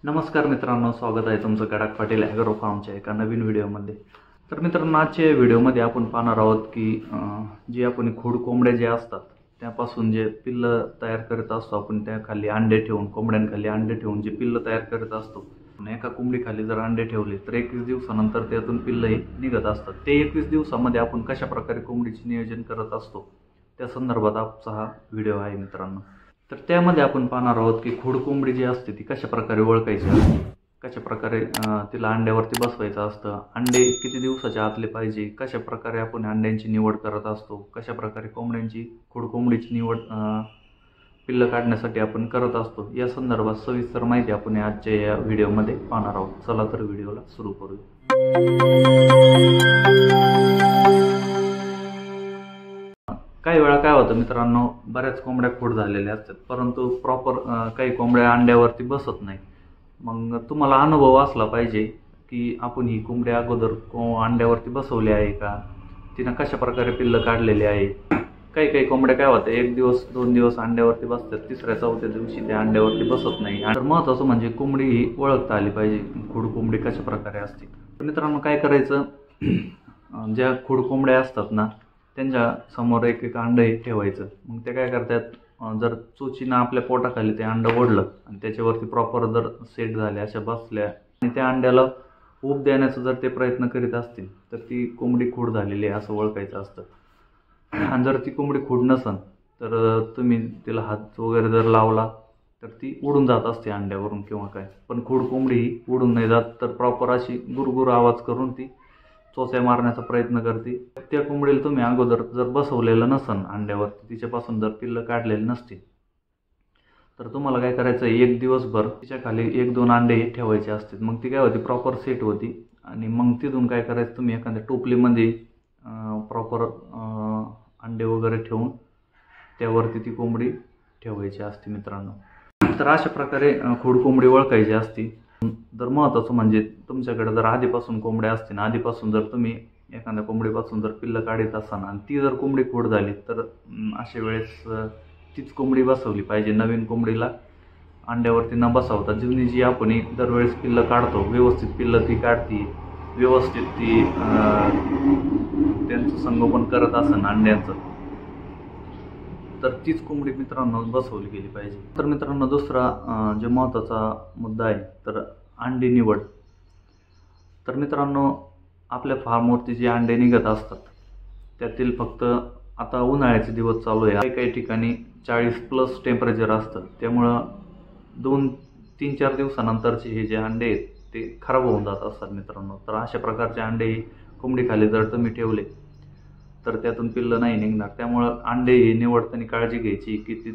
नमस्कार मित्रांनो, स्वागत आहे तुमचं गडाख पाटील ॲग्रो फार्मच्या एका नवीन व्हिडिओमध्ये। तर मित्रांनो, आजच्या व्हिडिओमध्ये आपण पाहणार आहोत की जी आपण खोड कोंबड्या जे असतात त्यापासून जे पिल्लं तयार करत असतो आपण, त्या खाली अंडे ठेवून, कोंबड्यांखाली अंडे ठेवून जे पिल्लं तयार करत असतो, एका कोंबडीखाली जर अंडे ठेवले तर 21 दिवसानंतर त्यातून पिल्लं निघत असतात। ते 21 दिवसामध्ये आपण कशा प्रकारे कोंबडीचे नियोजन करत असतो त्या संदर्भात आजचा हा व्हिडिओ आहे मित्रांनो। तर त्यामध्ये आपण पाहणार आहोत की खोड कोंबडी जी असते ती कशा प्रकारे ओळखायची असते, कशा प्रकारे तिला अंड्यावरती बसवायचं असतं, अंडे किती दिवसाच्या आतले पाहिजे, कशा प्रकारे आपण अंड्यांची निवड करत असतो, कशा प्रकारे कोंबड्यांची खोड कोंबडीची निवड पिल्लं काढण्यासाठी आपण करत असतो, या संदर्भात सविस्तर माहिती आपण आजच्या या व्हिडिओमध्ये पाहणार आहोत। चला तर व्हिडिओला सुरू करूया। काही वेळा काय होतं मित्रांनो, बऱ्याच कोंबड्या खोड झालेल्या असतात परंतु प्रॉपर काही कोंबड्या अंड्यावरती बसत नाही। मग तुम्हाला अनुभव असला पाहिजे की आपण ही कोंबडी अगोदर अंड्यावरती बसवली आहे का, तिनं कशा प्रकारे पिल्लं काढलेली आहे। काही कोंबड्या काय होतं, 1 दिवस 2 दिवस अंड्यावरती बसतात, तिसऱ्या चौथ्या दिवशी त्या अंड्यावरती बसत नाही। तर महत्त्वाचं म्हणजे कोंबडी ही ओळखता आली पाहिजे, खोड कोंबडी कशा प्रकारे असते। तर मित्रांनो, काय करायचं, ज्या खोड कोंबड्या असतात ना त्यांच्या समोर एक अंडं ठेवायचं। मग ते काय करतात, जर चोचीनं आपल्या पोटाखाली ते अंडं ओढलं आणि त्याच्यावरती प्रॉपर जर सेट झाले, अशा बसल्या आणि त्या अंड्याला ऊब देण्याचा जर ते प्रयत्न करीत असतील तर ती कोंबडी खोड झालेली आहे असं ओळखायचं असतं। आणि जर ती कोंबडी खोड नसन तर तुम्ही तिला हात वगैरे जर लावला तर ती उडून जात असते अंड्यावरून किंवा काय। पण खोड कोंबडी ही उडून नाही जात, तर प्रॉपर अशी गुरगुर आवाज करून ती चोच्या मारण्याचा प्रयत्न करते। त्या कोंबडीला तुम्ही अगोदर जर बसवलेलं नसन अंड्यावरती, तिच्यापासून जर पिल्लं काढलेली नसतील तर तुम्हाला काय करायचं, 1 दिवसभर तिच्या खाली 1-2 अंडे ठेवायचे असतात। मग ती काय होती, प्रॉपर सेट होती आणि मग तिथून काय करायचं, तुम्ही एखाद्या टोपलीमध्ये प्रॉपर अंडे वगैरे ठेवून त्यावरती ती कोंबडी ठेवायची असते मित्रांनो। तर अशा प्रकारे खोड कोंबडी ओळखायची असते। जर महत्त्वाचं म्हणजे तुमच्याकडे जर आधीपासून कोंबड्या असतील, आधीपासून जर तुम्ही एखाद्या कोंबडीपासून जर पिल्लं काढत असाल आणि ती जर कोंबडी खोड झाली तर अशा वेळेस तीच कोंबडी बसवली पाहिजे। नवीन कोंबडीला अंड्यावरती न बसवता जुनी जी आपण दरवेळेस पिल्लं काढतो, व्यवस्थित पिल्लं ती काढती, व्यवस्थित ती त्यांचं संगोपन करत असेल अंड्यांचं, तर तीच कोंबडी मित्रांनो बसवली गेली पाहिजे। तर मित्रांनो, दुसरा जो महत्त्वाचा मुद्दा आहे तर अंडी निवड। तर मित्रांनो, आपल्या फार्मवरती जे अंडे निघत असतात त्यातील फक्त आता उन्हाळ्याचे दिवस चालू आहे, काही ठिकाणी 40+ टेम्परेचर असतं, त्यामुळं 2-3-4 दिवसानंतरचे हे जे अंडे आहेत ते खराब होऊन जात असतात मित्रांनो। तर अशा प्रकारचे अंडे कोंबडीखाली जर तुम्ही ठेवले तर त्यातून पिल्लं नाही निघणार। त्यामुळं अंडे हे निवडताना काळजी घ्यायची की ते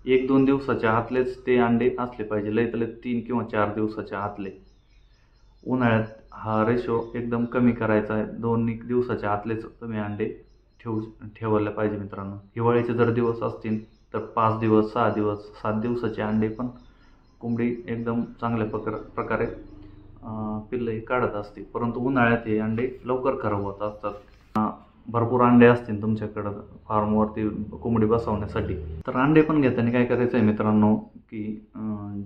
1-2 दिवसाच्या आतलेच ते अंडे असले पाहिजे, लय तले 3 किंवा 4 दिवसाच्या आतले। उन्हाळ्यात हा रेशो एकदम कमी करायचा आहे, 2 दिवसाच्या आतलेच तुम्ही अंडे ठेवायला पाहिजे मित्रांनो। हिवाळ्याचे जर दिवस असतील तर 5 दिवस, 6 दिवस, 7 दिवसाचे अंडे पण कोंबडी एकदम चांगल्या प्रकारे पिल्लं काढत असते। परंतु उन्हाळ्यात हे अंडे लवकर खराब होत असतात। भरपूर अंडे असतील तुमच्याकडं फार्मवरती कोंबडी बसवण्यासाठी तर अंडे पण घेताना काय करायचं आहे मित्रांनो की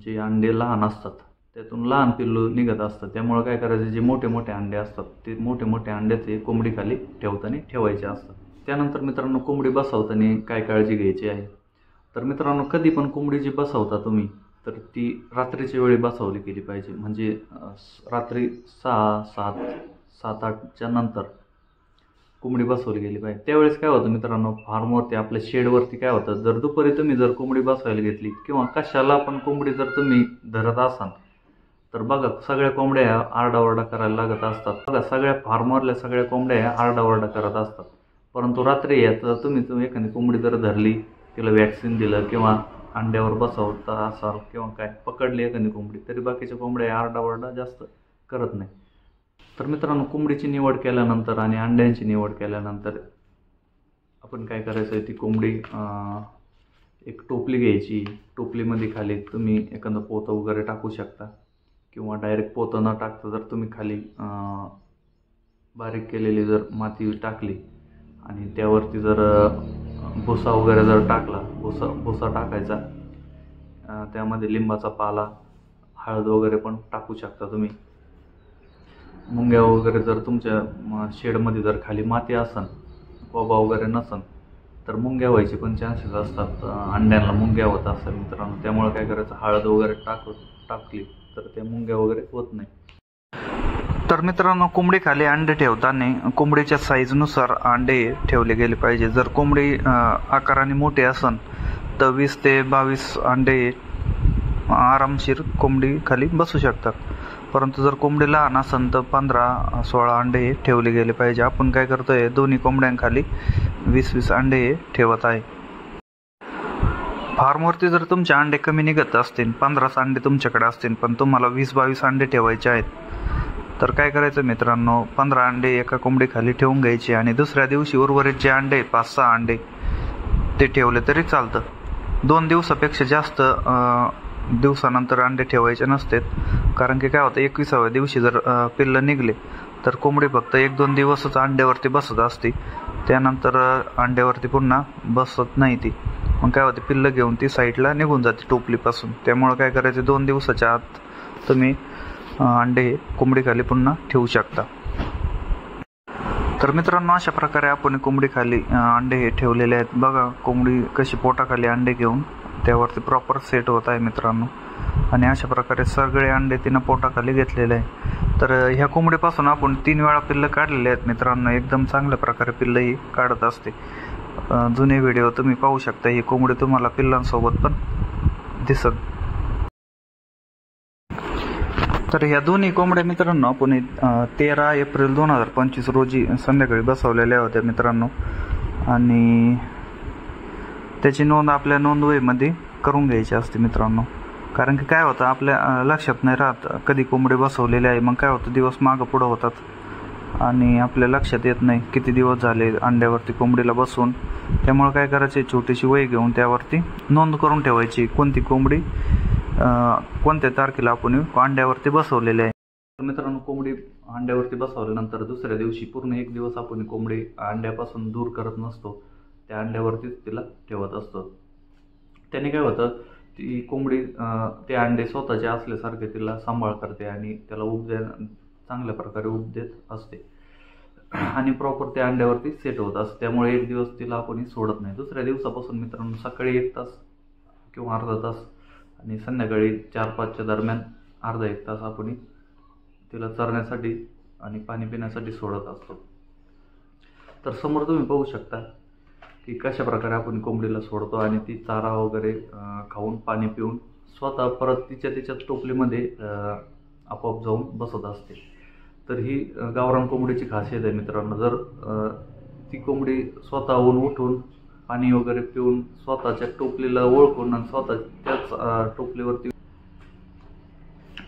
जे अंडे लहान असतात त्यातून लहान पिल्लू निघत असतात, त्यामुळे काय करायचं, जे मोठे अंडे असतात ते मोठे अंडे ते कोंबडीखाली ठेवायचे असतात। त्यानंतर मित्रांनो, कोंबडी बसवताना काय काळजी घ्यायची आहे, तर मित्रांनो कधी पण कोंबडी जी बसवता तुम्ही तर ती रात्रीच्या वेळी बसवली गेली पाहिजे। म्हणजे रात्री 6-7-8च्या नंतर कोंबडी बसवली गेली पाहिजे। त्यावेळेस काय होतं मित्रांनो, फार्मवरती आपल्या शेडवरती काय होतं, जर दुपारी तुम्ही जर कोंबडी बसवायला घेतली किंवा कशाला पण कोंबडी जर तुम्ही धरत असाल तर बघा, सगळ्या कोंबड्या आरडाओरडा करायला लागत असतात। बघा, सगळ्या फार्मवरल्या सगळ्या कोंबड्या आरडाओरडा करत असतात, परंतु रात्री तर तुम्ही एखादी कोंबडी जर धरली, तिला वॅक्सिन दिलं किंवा अंड्यावर बसवता असाल किंवा काय पकडली एखादी कोंबडी, तरी बाकीच्या कोंबड्या आरडाओरडा जास्त करत नाही। तर मित्रांनो, कोंबडीची निवड केल्यानंतर आणि अंड्यांची निवड केल्यानंतर आपण काय करायचं आहे, ती कोंबडी एक टोपली घ्यायची, टोपलीमध्ये खाली तुम्ही एखादं पोतं वगैरे टाकू शकता किंवा डायरेक्ट पोतं न टाकता जर तुम्ही खाली बारीक केलेली जर माती टाकली आणि त्यावरती जर भुसा वगैरे जर टाकला, भुसा टाकायचा, त्यामध्ये लिंबाचा पाला, हळद वगैरे पण टाकू शकता तुम्ही. मुंग्या वगैरे जर तुमच्या शेडमध्ये जर खाली माती असन, कोबा वगैरे नसन, तर मुंग्या व्हायचे पण चान्सेस असतात. अंड्यांना मुंग्या होत असतात मित्रांनो. त्यामुळे काय करायचं, हळद वगैरे टाकली तर त्या मुंग्या वगैरे होत नाही. तर मित्रांनो, कोंबडी खाली अंडे ठेवताना कोंबडीच्या साईजनुसार अंडे ठेवले गेले पाहिजे. जर कोंबडी आकाराने मोठी असन तर 20 ते 22 अंडे आरामशीर कोंबडी खाली बसू शकतात. परंतु जर कोंबडी लहान असन तर 15-16 अंडे ठेवले गेले पाहिजे. आपण काय करतोय, दोन्ही कोंबड्यांखाली 20-20 अंडे ठेवत आहे. फार्मवरती जर तुमचे अंडे कमी निघत असतील, 15 अंडे तुमच्याकडे असतील, पण तुम्हाला 20-22 अंडे ठेवायचे आहेत, तर काय करायचं मित्रांनो, 15 अंडे एका कोंबडीखाली ठेवून घ्यायचे आणि दुसऱ्या दिवशी उर्वरित जे अंडे 5-6 अंडे ते ठेवले तरी चालतं. 2 दिवसापेक्षा जास्त दिवसानंतर अंडे ठेवायचे नसतात. कारण की काय होतं, 21व्या दिवशी जर पिल्लं निघले तर कोंबडी फक्त 1-2 दिवसच अंड्यावरती बसत असते. त्यानंतर अंड्यावरती पुन्हा बसत नाही ती. मग काय होते, पिल्लं घेऊन ती साईडला निघून जाते टोपलीपासून. त्यामुळे काय करायचे, 2 दिवसाच्या आत तुम्ही अंडे कोंबडीखाली पुन्हा ठेवू शकता. तर मित्रांनो, अशा प्रकारे आपण कोंबडीखाली अंडे हे ठेवलेले आहेत. बघा कोंबडी कशी पोटाखाली अंडे घेऊन त्यावरती प्रॉपर सेट होत आहे मित्रांनो. आणि अशा प्रकारे सगळे अंडे तिनं पोटाखाली घेतलेले आहे. तर ह्या कोंबडीपासून आपण 3 वेळा पिल्लं काढलेले आहेत मित्रांनो. एकदम चांगल्या प्रकारे पिल्लं ही काढत असते. जुने व्हिडिओ तुम्ही पाहू शकता. ही कोंबडी तुम्हाला पिल्लांसोबत पण दिसत. तर ह्या दोन्ही कोंबड्या मित्रांनो आपण 13 एप्रिल 2025 रोजी संध्याकाळी बसवलेल्या होत्या मित्रांनो. आणि त्याची नोंद आपल्या नोंदवहीमध्ये करून घ्यायची असते मित्रांनो. कारण की काय होतं, आपल्या लक्षात नाही राहत कधी कोंबडी बसवलेली आहे. मग काय होतं, दिवस मागं पुढं होतात आणि आपल्या लक्षात येत नाही किती दिवस झाले अंड्यावरती कोंबडीला बसून. त्यामुळे काय करायचे, छोटीशी वही घेऊन त्यावरती नोंद करून ठेवायची, कोणती कोंबडी कोणत्या तारखेला आपण अंड्यावरती बसवलेले आहे. तर मित्रांनो, कोंबडी अंड्यावरती बसवल्यानंतर दुसऱ्या दिवशी पूर्ण 1 दिवस आपण कोंबडी अंड्यापासून दूर करत नसतो. त्या अंड्यावरतीच तिला ठेवत असतो. त्याने काय होतं, ती कोंबडी ते अंडे स्वतःचे असल्यासारखे तिला सांभाळ करते आणि त्याला चांगल्या प्रकारे उब देत असते आणि प्रॉपर त्या अंड्यावरती सेट होत असते. त्यामुळे 1 दिवस तिला आपण सोडत नाही. दुसऱ्या दिवसापासून मित्रांनो सकाळी 1 तास किंवा अर्धा तास आणि संध्याकाळी 4-5च्या दरम्यान अर्धा 1 तास आपण तिला चरण्यासाठी आणि पाणी पिण्यासाठी सोडत असतो. तर समोर तुम्ही पाहू शकता की कशा प्रकारे आपण कोंबडीला सोडतो आणि ती चारा वगैरे खाऊन पाणी पिऊन स्वतः परत तिच्या टोपलीमध्ये आपोआप जाऊन बसत असते. तर ही गावरान कोंबडीची खासियत आहे मित्रांनो. जर ती कोंबडी स्वतःहून उठून पाणी वगैरे पिऊन स्वतःच्या टोपलीला ओळखून आणि स्वतः त्याच टोपलीवरती,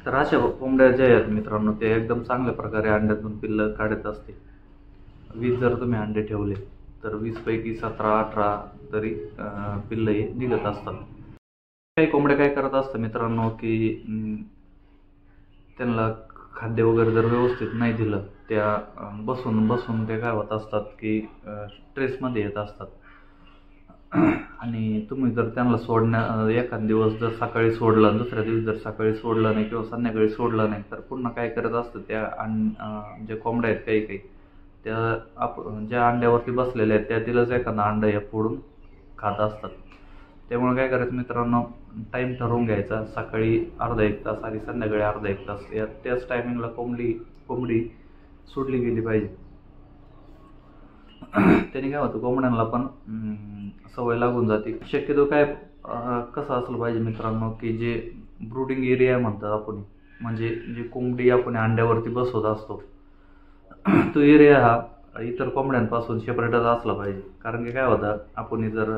तर अशा कोंबड्या ज्या आहेत मित्रांनो, ते एकदम चांगल्या प्रकारे अंड्यातून पिल्लं काढत असते. 20 जर तुम्ही अंडे ठेवले तर 20 पैकी 17-18 तरी पिल्लं हे निघत असतात. काही कोंबड्या काय करत असतात मित्रांनो की त्यांना खाद्य वगैरे जर व्यवस्थित नाही दिलं, त्या बसून ते काय होत असतात की स्ट्रेसमध्ये येत असतात. आणि तुम्ही जर त्यांना एखाद दिवस जर सकाळी सोडलं, दुसऱ्या दिवशी जर सकाळी सोडलं नाही किंवा संध्याकाळी सोडलं नाही, तर पुन्हा काय करत असतं, त्या ज्या कोंबड्या आहेत काही त्या ज्या अंड्यावरती बसलेल्या आहेत त्या तिलाच एखादा अंडा या फोडून खात असतात. त्यामुळे काय करायचं मित्रांनो, टाईम ठरवून घ्यायचा, सकाळी अर्धा 1 तास आणि संध्याकाळी अर्धा 1 तास त्याच टायमिंगला कोंबडी सोडली गेली पाहिजे. त्याने काय होतं, कोंबड्यांना पण सवय लागून जाते. शक्यतो काय कसं असलं पाहिजे मित्रांनो की जे ब्रूडिंग एरिया म्हणतात आपण, म्हणजे जे कोंबडी आपण अंड्यावरती बसवत असतो तो एरिया हा इतर कोंबड्यांपासून सेपरेटच असला पाहिजे. कारण की काय होतं, आपण जर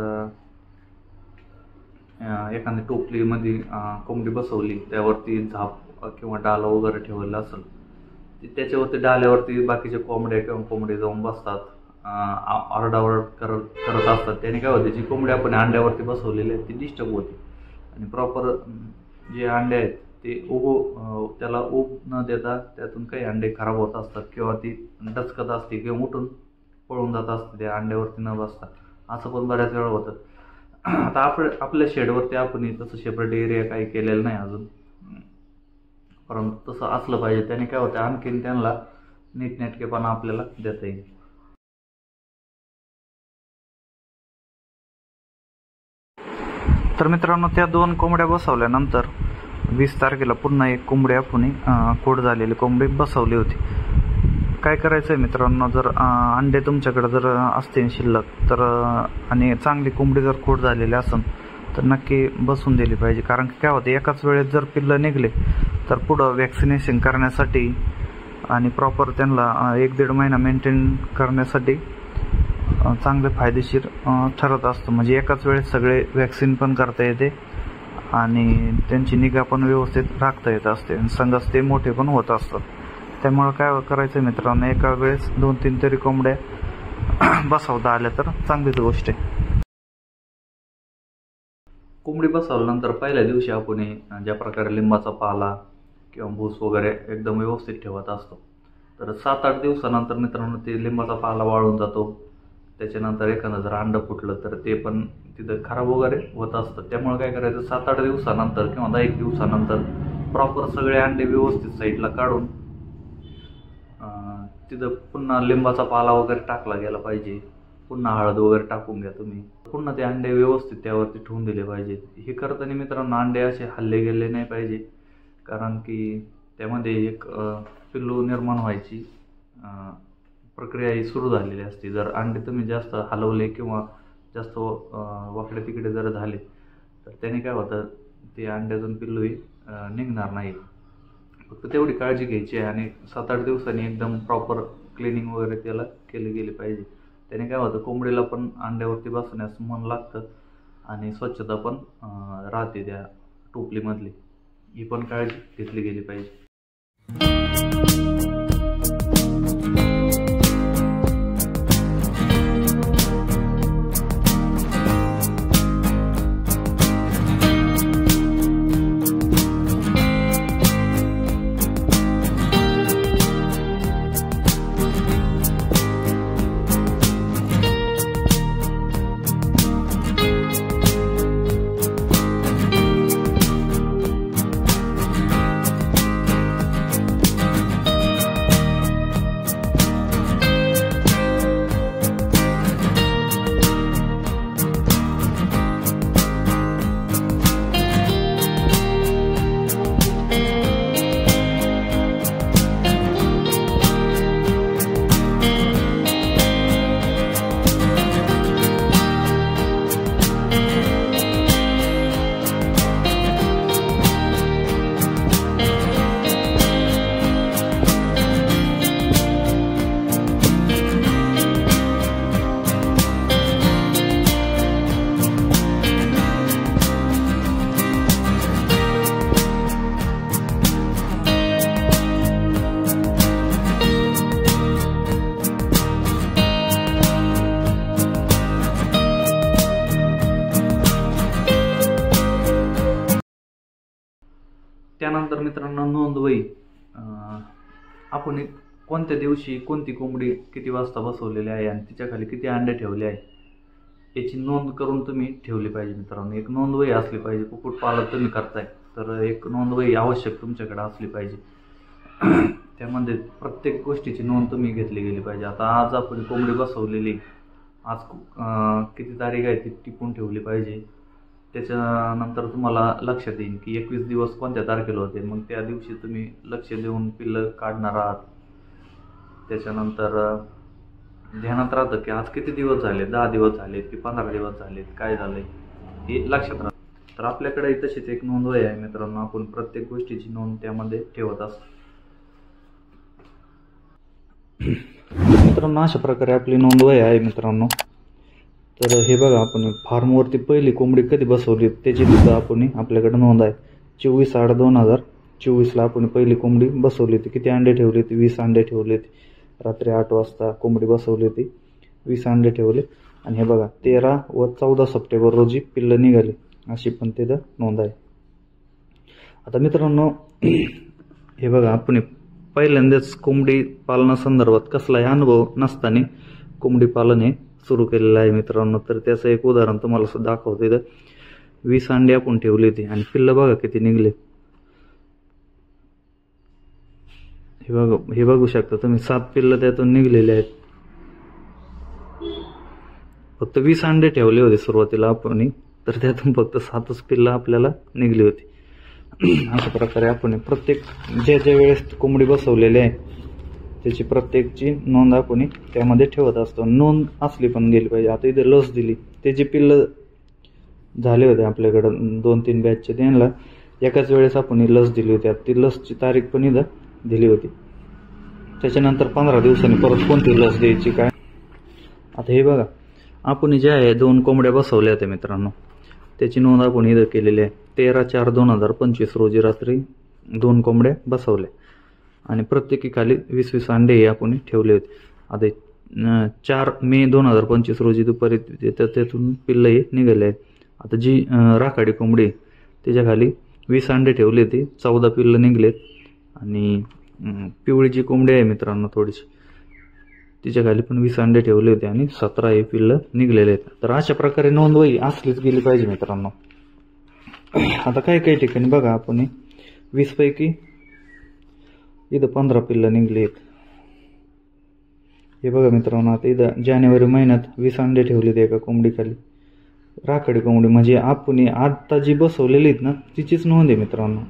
एखाद्या टोपलीमध्ये कोंबडी बसवली, त्यावरती झाप किंवा डाला वगैरे ठेवलेला असेल, त्याच्यावरती डाल्यावरती बाकीच्या कोंबड्या किंवा कोंबडी जाऊन बसतात, आरडाओरड करत असतात. त्याने काय होते, जी कोंबडी आपण अंड्यावरती बसवलेली आहे ती डिस्टर्ब होते आणि प्रॉपर जे अंडे आहेत ते त्याला ऊब न देता त्यातून काही अंडे खराब होत असतात किंवा ती डचकत असते किंवा उठून पळून जात असते त्या अंड्यावरती न बसता. असं पण बऱ्याच वेळा होतं. आता आपल्या शेडवरती आपण तसं सेपरेट एरिया काही केलेलं नाही अजून. परंतु तसं असलं पाहिजे. त्याने काय होतं, आणखीन त्यांना नीटनेटकेपणा आपल्याला देता येईल. तर मित्रांनो, त्या 2 कोंबड्या बसवल्यानंतर 20 तारखेला पुन्हा एक कोंबडी आपण खोड झालेली कोंबडी बसवली होती. काय करायचं आहे मित्रांनो, जर अंडे तुमच्याकडे जर असतील शिल्लक तर आणि चांगली कोंबडी जर खोड झालेली असेल तर नक्की बसून दिली पाहिजे. कारण की काय होतं, एकाच वेळेस जर पिल्लं निघले तर पुढं वॅक्सिनेशन करण्यासाठी आणि प्रॉपर त्यांना 1-1.5 महिना मेंटेन करण्यासाठी चांगले फायदेशीर ठरत असतं. म्हणजे एकाच वेळेस सगळे वॅक्सिन पण करता येते आणि त्यांची निगा पण व्यवस्थित राखता येत असते आणि संगच ते मोठे पण होत असतात. त्यामुळे काय करायचं मित्रांनो, एका वेळेस 2-3 तरी कोंबड्या बसवता आल्या तर चांगलीच गोष्ट आहे. कोंबडी बसवल्यानंतर पहिल्या दिवशी आपण ज्या प्रकारे लिंबाचा पाला किंवा भूस वगैरे एकदम व्यवस्थित ठेवत असतो, तर 7-8 दिवसानंतर मित्रांनो ते लिंबाचा पाला वाळून जातो. त्याच्यानंतर एखादं जर अंड फुटलं तर ते पण तिथं खराब वगैरे होत असतं. त्यामुळे काय करायचं, 7-8 दिवसानंतर किंवा 10 दिवसानंतर प्रॉपर सगळे अंडे व्यवस्थित साईडला काढून तिथं पुन्हा लिंबाचा पाला वगैरे टाकला गेला पाहिजे. पुन्हा हळद वगैरे टाकून घ्या तुम्ही. पुन्हा ते अंडे व्यवस्थित त्यावरती ठेवून दिले पाहिजेत. हे करताना मित्रांनो अंडे असे हल्ले गेले नाही पाहिजे, कारण की त्यामध्ये एक पिल्लू निर्माण व्हायची प्रक्रिया ही सुरू झालेली असते. जर अंडे तुम्ही जास्त हलवले किंवा जास्त वाकडे तिकडे जर झाले तर त्याने काय होतं, ते अंड्यातून पिल्लूही निघणार नाही. फक्त तेवढी काळजी घ्यायची आहे आणि 7-8 दिवसांनी एकदम प्रॉपर क्लिनिंग वगैरे त्याला केले गेले पाहिजे. त्याने काय होतं, कोंबडीला पण अंड्यावरती बसण्यास मन लागतं आणि स्वच्छता पण राहते त्या टोपलीमधली. ही पण काळजी घेतली गेली पाहिजे. त्यानंतर मित्रांनो नोंदवही, आपण कोणत्या दिवशी कोणती कोंबडी किती वाजता बसवलेली आहे आणि तिच्याखाली किती अंडे ठेवले आहे याची नोंद करून तुम्ही ठेवली पाहिजे. मित्रांनो एक नोंदवही असली पाहिजे. कुक्कुटपालन तुम्ही करताय तर एक नोंदवही आवश्यक तुमच्याकडे असली पाहिजे. त्यामध्ये प्रत्येक गोष्टीची नोंद तुम्ही घेतली गेली पाहिजे. आता आज आपण कोंबडी बसवलेली, आज किती तारीख आहे ती टिपून ठेवली पाहिजे. त्याच्यानंतर तुम्हाला लक्षात येईल की 21 दिवस कोणत्या तारखेला होते, मग त्या दिवशी तुम्ही लक्ष देऊन पिल्लं काढणार आहात. त्याच्यानंतर ध्यानात राहतं की आज किती दिवस झाले, 10 दिवस झालेत की 15 दिवस झालेत, काय झालंय हे लक्षात राहतं. तर आपल्याकडे तशीच एक नोंदवही आहे मित्रांनो. आपण प्रत्येक गोष्टीची नोंद त्यामध्ये ठेवत असतो. मित्रांनो अशा प्रकारे आपली नोंदवही आहे मित्रांनो. तर हे बघा, आपण फार्मवरती पहिली कोंबडी कधी बसवली त्याची सुद्धा आपण आपल्याकडे नोंद आहे. 24/8/2024 आपण पहिली कोंबडी बसवली होती. किती अंडे ठेवले होते? 20 अंडे ठेवले होते. रात्री 8 वाजता कोंबडी बसवली होती, 20 अंडे ठेवले. आणि हे बघा 13 व 14 सप्टेंबर रोजी पिल्लं निघाली, अशी पण तिथं नोंद आहे. आता मित्रांनो हे बघा, आपण पहिल्यांदाच कोंबडी पालनासंदर्भात कसलाही अनुभव नसताना कोंबडी पालन हे सुरू केलेलं आहे मित्रांनो. तर त्याचं एक उदाहरण तुम्हाला सुद्धा दाखवतो. इथं 20 अंडे आपण ठेवली होती आणि पिल्लं बघा किती निघले. हे बघू शकता तुम्ही, 7 पिल्लं त्यातून निघलेले आहेत. फक्त 20 अंडे ठेवले होते सुरुवातीला आपण, तर त्यातून फक्त 7च पिल्लं आपल्याला निघली होती. अशा प्रकारे आपण प्रत्येक ज्या वेळेस कोंबडी बसवलेली आहे त्याची प्रत्येकची नोंद आपण त्यामध्ये ठेवत असतो. नोंद असली पण गेली पाहिजे. आता इथे लस दिली, ते जे पिल्लं झाले होते आपल्याकडं 2-3 बॅचचे, त्यांना एकाच वेळेस आपण लस दिली होती. ती लसची तारीख पण इथं दिली होती. त्याच्यानंतर 15 दिवसांनी परत कोणती लस द्यायची काय. आता हे बघा, आपण जे आहे 2 कोंबड्या बसवल्या होत्या मित्रांनो, त्याची नोंद आपण इथं केलेली आहे. 13/4/2025 रोजी रात्री 2 कोंबड्या बसवल्या आणि प्रत्येकी खाली 20-20 अंडे हे आपण ठेवले होते. आता 4 मे 2025 रोजी दुपारी त्यातून पिल्लं हे निघाले आहेत. आता जी राखाडी कोंबडी त्याच्या खाली 20 अंडे ठेवले होते, 14 पिल्लं निघलेत. आणि पिवळी जी कोंबडी आहे मित्रांनो थोडीशी, तिच्या खाली पण 20 अंडे ठेवले होते आणि 17 हे पिल्लं निघलेले आहेत. तर अशा प्रकारे नोंदवही असलीच गेली पाहिजे मित्रांनो. आता काही ठिकाणी बघा आपण 20 पैकी इथं 15 पिल्लं निघली आहेत. हे बघा मित्रांनो, आता इथं जानेवारी महिन्यात 20 अंडे ठेवले एका कोंबडीखाली, राखाडी कोंबडी. म्हणजे आपण आता जी बसवलेली आहेत ना तिचीच नोंद आहे मित्रांनो.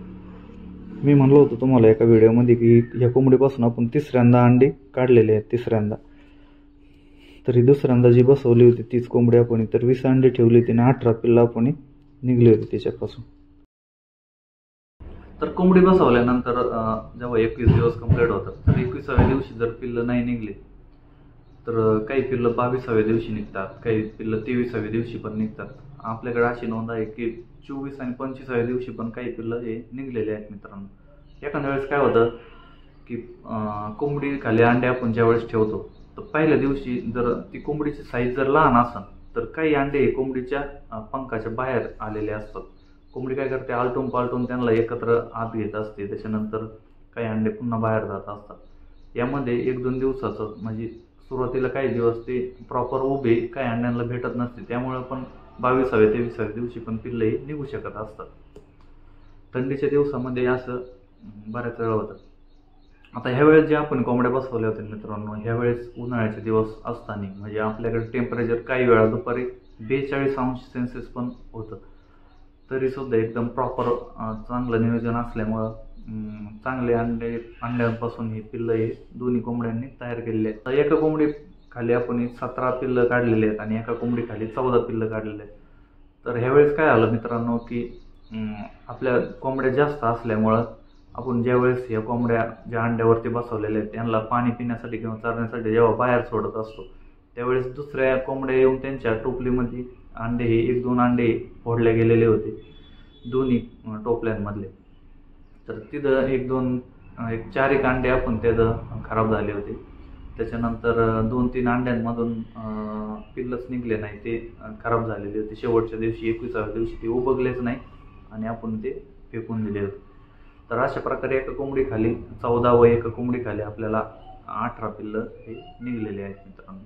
मी म्हणलो होतो तुम्हाला एका व्हिडिओमध्ये की ह्या कोंबडीपासून आपण 3ऱ्यांदा अंडे काढलेले आहेत, 3ऱ्यांदा. तरी 2ऱ्यांदा जी बसवली होती तीच कोंबडी आपण, तर 20 अंडे ठेवली होती आणि 18 पिल्लं आपण निघली होती त्याच्यापासून. तर कोंबडी बसवल्यानंतर जेव्हा 21 दिवस कंप्लीट होतात, तर 21व्या दिवशी जर पिल्लं नाही निघले तर काही पिल्लं 22व्या दिवशी निघतात, काही पिल्लं 23व्या दिवशी पण निघतात. आपल्याकडे अशी नोंद आहे की 24 आणि 25व्या दिवशी पण काही पिल्लं हे निघलेले आहेत मित्रांनो. एखाद्या वेळेस काय होतं की कोंबडी खाली अंडे आपण ज्यावेळेस ठेवतो तर पहिल्या दिवशी जर ती कोंबडीची साईज जर लहान असेल तर काही अंडे हे कोंबडीच्या पंखाच्या बाहेर आलेले असतात. कोंबडी काय करते, आलटून पालटून त्यांना एकत्र आत घेत असते. त्याच्यानंतर काही अंडे पुन्हा बाहेर जात असतात. यामध्ये 1-2 दिवसाचं म्हणजे सुरुवातीला काही दिवस ते प्रॉपर उभे काही अंड्यांना भेटत नसते, त्यामुळे पण 22व्या-23व्या दिवशी पण पिल्लं हे निघू शकत असतात. थंडीच्या दिवसामध्ये असं बऱ्याच वेळा होतं. आता ह्यावेळेस जे आपण कोंबड्या बसवल्या होत्या मित्रांनो, ह्यावेळेस उन्हाळ्याचे दिवस असताना म्हणजे आपल्याकडे टेम्परेचर काही वेळा दुपारी 42°C पण होतं. तरीसुद्धा एकदम प्रॉपर चांगलं नियोजन असल्यामुळं चांगले अंड्यांपासून ही पिल्लं हे दोन्ही कोंबड्यांनी तयार केलेली आहेत. एका कोंबडी खाली आपण 17 पिल्लं काढलेले आहेत आणि एका कोंबडी खाली 14 पिल्लं काढलेले आहेत. तर ह्यावेळेस काय आलं मित्रांनो की आपल्या कोंबड्या जास्त असल्यामुळं आपण ज्यावेळेस ह्या कोंबड्या ज्या अंड्यावरती बसवलेल्या आहेत त्यांना पाणी पिण्यासाठी किंवा चरण्यासाठी जेव्हा बाहेर सोडत असतो त्यावेळेस दुसऱ्या कोंबड्या येऊन त्यांच्या टोपलीमध्ये अंडे हे 1-2 अंडे फोडले गेलेले होते दोन्ही टोपल्यांमधले. तर तिथं 4-1 अंडे आपण त्याचं खराब झाले होते. त्याच्यानंतर 2-3 अंड्यांमधून पिल्लंच निघले नाही, ते खराब झालेले होते. शेवटच्या दिवशी 21व्या दिवशी ते उबगलेच नाही आणि आपण ते फेकून दिले होते. तर अशा प्रकारे एका कोंबडी खाली 14 व एका कोंबडी खाली आपल्याला 18 पिल्लं हे निघलेले आहेत मित्रांनो.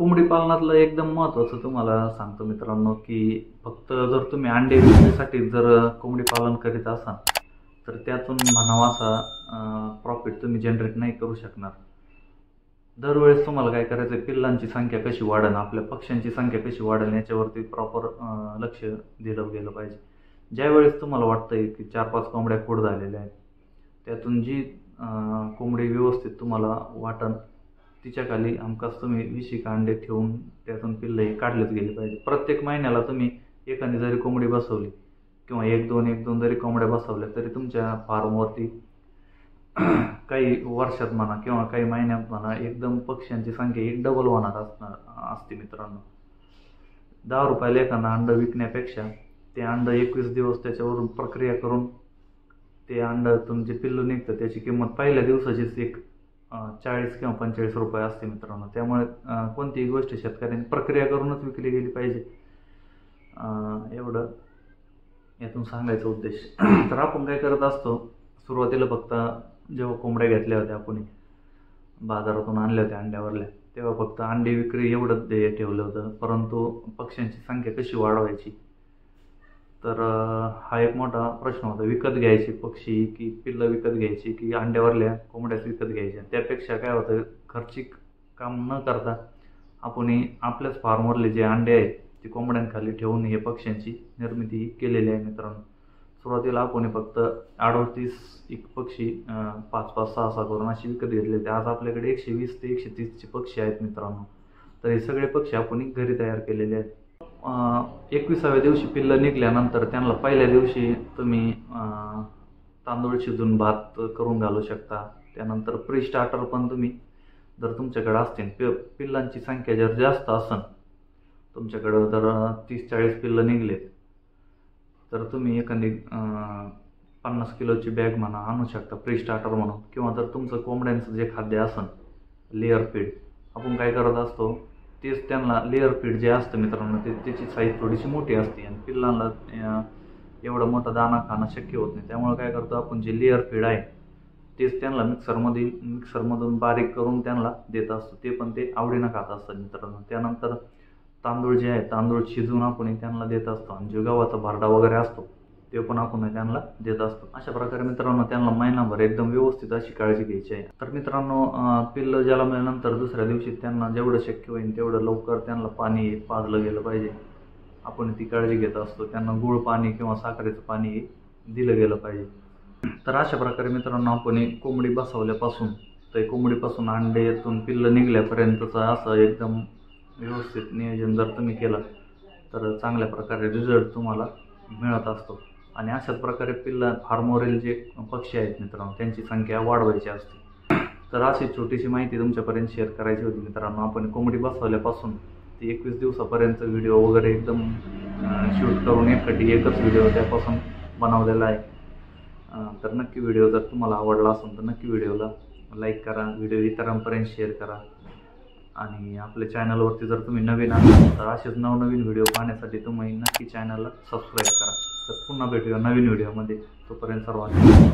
कोंबडी पालनातलं एकदम महत्त्वाचं तुम्हाला सांगतो मित्रांनो, की फक्त जर तुम्ही अंडे विक्रीसाठी जर कोंबडी पालन करीत असाल तर त्यातून म्हणावा असा प्रॉफिट तुम्ही जनरेट नाही करू शकणार. दरवेळेस तुम्हाला काय करायचं आहे, पिल्लांची संख्या कशी वाढेल, आपल्या पक्ष्यांची संख्या कशी वाढेल याच्यावरती प्रॉपर लक्ष दिलं गेलं पाहिजे. ज्यावेळेस तुम्हाला वाटतंय की 4-5 कोंबड्या खूड झालेल्या आहेत, त्यातून जी कोंबडी व्यवस्थित तुम्हाला वाटण तिच्या खाली हमखास तुम्ही 20 अंडे ठेवून त्यातून पिल्लं काढलेच गेले पाहिजे. प्रत्येक महिन्याला तुम्ही एखादी जरी कोंबडी बसवली किंवा 1-2 जरी कोंबड्या बसवल्या तरी तुमच्या फार्मवरती काही वर्षात म्हणा किंवा काही महिन्यात म्हणा एकदम पक्ष्यांची संख्या एक डबल होणार असते मित्रांनो. 10 रुपयाला एखादं अंड विकण्यापेक्षा ते अंड 21 दिवस त्याच्यावरून प्रक्रिया करून ते अंडातून जे पिल्लू निघतं त्याची किंमत पहिल्या दिवसाचीच एक 40 किंवा 45 रुपये असते मित्रांनो. त्यामुळे कोणतीही गोष्ट शेतकऱ्यांनी प्रक्रिया करूनच विकली गेली पाहिजे, एवढं यातून सांगायचा उद्देश. तर आपण काय करत असतो, सुरुवातीला फक्त जेव्हा कोंबड्या घेतल्या होत्या आपण बाजारातून आणल्या होत्या अंड्यावरल्या, तेव्हा फक्त अंडी विक्री एवढंच ध्येय ठेवलं होतं. परंतु पक्ष्यांची संख्या कशी वाढवायची, तर हा एक मोठा प्रश्न होता. विकत घ्यायची पक्षी की पिल्लं विकत घ्यायची की अंड्यावरल्या कोंबड्याच विकत घ्यायच्या. त्यापेक्षा काय होतं, खर्चिक काम न करता आपण आपल्याच फार्मवरले जे अंडे आहेत ते कोंबड्यांखाली ठेवून हे पक्ष्यांची निर्मिती केलेली आहे मित्रांनो. सुरुवातीला आपण फक्त 38 एक पक्षी 5-5, 6-6 करून अशी विकत घेतले होते. आज आपल्याकडे 120 ते 130 पक्षी आहेत मित्रांनो. तर हे सगळे पक्षी आपण घरी तयार केलेले आहेत. 21व्या दिवशी पिल्लं निघल्यानंतर त्यांना पहिल्या दिवशी तुम्ही तांदूळ शिजून भात करून घालू शकता. त्यानंतर प्री स्टार्टर पण तुम्ही जर तुमच्याकडे असतील, पिल्लांची संख्या जर जास्त असेल तुमच्याकडं, जर 30-40 पिल्लं निघलेत तर तुम्ही एखादी 50 किलोची बॅग म्हणा आणू शकता प्री स्टार्टर म्हणून. किंवा जर तुमचं कोंबड्यांचं जे खाद्य असेल लेअर फीड, आपण काय करत असतो तेच त्यांना लेअर फीड जे असतं मित्रांनो त्याची साईज थोडीशी मोठी असते आणि पिल्लांना एवढा मोठा दाणा खाणं शक्य होत नाही. त्यामुळे काय करतो आपण, जे लेअर फीड आहे तेच त्यांना मिक्सरमधून बारीक करून त्यांना देत असतो. ते पण ते आवडीनं खात असतात मित्रांनो. त्यानंतर तांदूळ जे आहे तांदूळ शिजवून आपण त्यांना देत असतो आणि जो गव्हाचा भरडा वगैरे असतो ते पण आपण त्यांना देत असतो. अशा प्रकारे मित्रांनो त्यांना महिनाभर एकदम व्यवस्थित अशी काळजी घ्यायची आहे. तर मित्रांनो पिल्लं जन्मल्यानंतर दुसऱ्या दिवशी त्यांना जेवढं शक्य होईल तेवढं लवकर त्यांना पाणी पाजलं गेलं पाहिजे. आपण ती काळजी घेत असतो. त्यांना गुळ पाणी किंवा साखरेचं पाणी दिलं गेलं पाहिजे. तर अशा प्रकारे मित्रांनो आपण कोंबडी बसवल्यापासून तर कोंबडीपासून अंड्यातून पिल्लं निघल्यापर्यंतचं असं एकदम व्यवस्थित नियोजन जर तुम्ही केलं तर चांगल्या प्रकारे रिझल्ट तुम्हाला मिळत असतो. आणि अशाच प्रकारे फार्मवरील जे पक्षी आहेत मित्रांनो त्यांची संख्या वाढवायची असते. तर अशी छोटीशी माहिती तुमच्यापर्यंत शेअर करायची होती मित्रांनो. आपण कोंबडी बसवल्यापासून ते 21 दिवसापर्यंत व्हिडिओ वगैरे एकदम शूट करून एकच व्हिडिओ त्यापासून बनवलेला आहे. तर नक्की व्हिडिओ जर तुम्हाला आवडला असेल तर नक्की व्हिडिओला लाईक करा, व्हिडिओ इतरांपर्यंत शेअर करा. आणि आपल्या चॅनलवरती जर तुम्ही नवीन असाल तर असेच नवनवीन व्हिडिओ पाहण्यासाठी तुम्ही नक्की चॅनलला सबस्क्राईब करा. तर पुन्हा भेटूया नवीन व्हिडिओमध्ये. तोपर्यंत सर्वांना